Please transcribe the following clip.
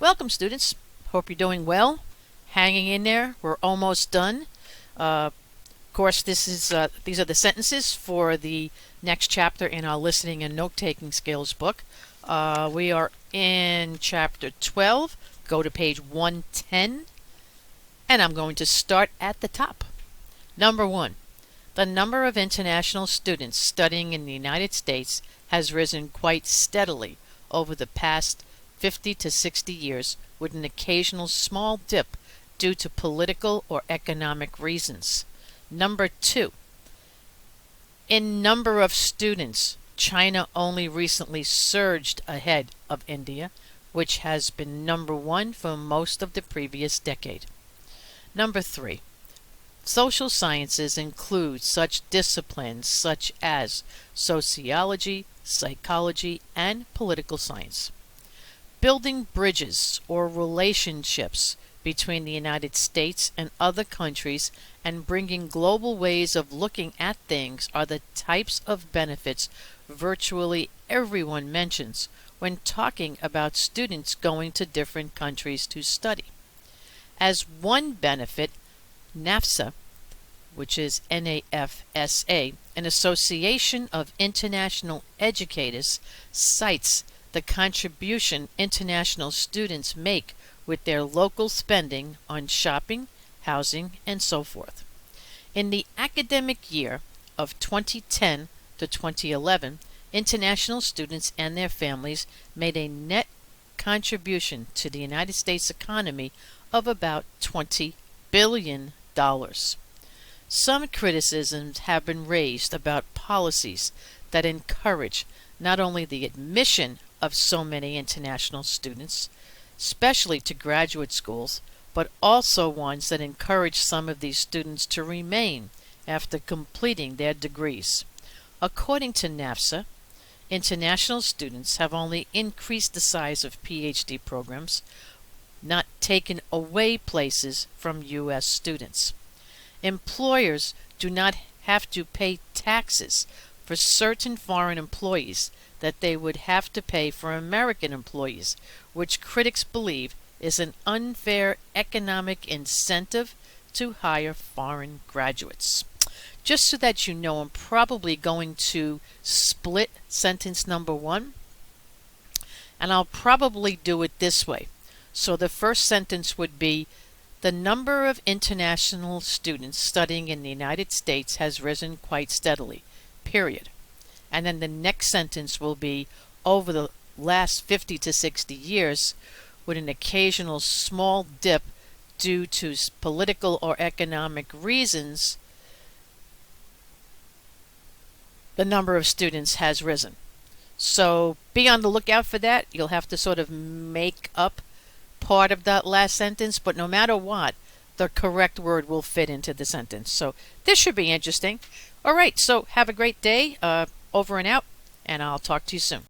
Welcome, students. Hope you're doing well. Hanging in there. We're almost done. Of course, these are the sentences for the next chapter in our listening and note-taking skills book. We are in chapter 12. Go to page 110, and I'm going to start at the top. Number 1. The number of international students studying in the United States has risen quite steadily over the past 50 to 60 years, with an occasional small dip due to political or economic reasons. Number 2. In number of students, China only recently surged ahead of India, which has been number 1 for most of the previous decade. Number 3. Social sciences include such disciplines such as sociology, psychology, and political science. Building bridges or relationships between the United States and other countries and bringing global ways of looking at things are the types of benefits virtually everyone mentions when talking about students going to different countries to study. As one benefit, NAFSA, which is NAFSA, an association of international educators, cites the contribution international students make with their local spending on shopping, housing, and so forth. In the academic year of 2010 to 2011, international students and their families made a net contribution to the United States economy of about $20 billion. Some criticisms have been raised about policies that encourage not only the admission of so many international students, especially to graduate schools, but also ones that encourage some of these students to remain after completing their degrees. According to NAFSA, international students have only increased the size of PhD programs, not taken away places from U.S. students. Employers do not have to pay taxes for certain foreign employees that they would have to pay for American employees, which critics believe is an unfair economic incentive to hire foreign graduates. Just so that you know, I'm probably going to split sentence number 1, and I'll probably do it this way. So the first sentence would be, the number of international students studying in the United States has risen quite steadily, period. And then the next sentence will be, over the last 50 to 60 years, with an occasional small dip due to political or economic reasons, the number of students has risen. So be on the lookout for that. You'll have to sort of make up part of that last sentence, but no matter what, the correct word will fit into the sentence. So this should be interesting. All right, so have a great day. Over and out, and I'll talk to you soon.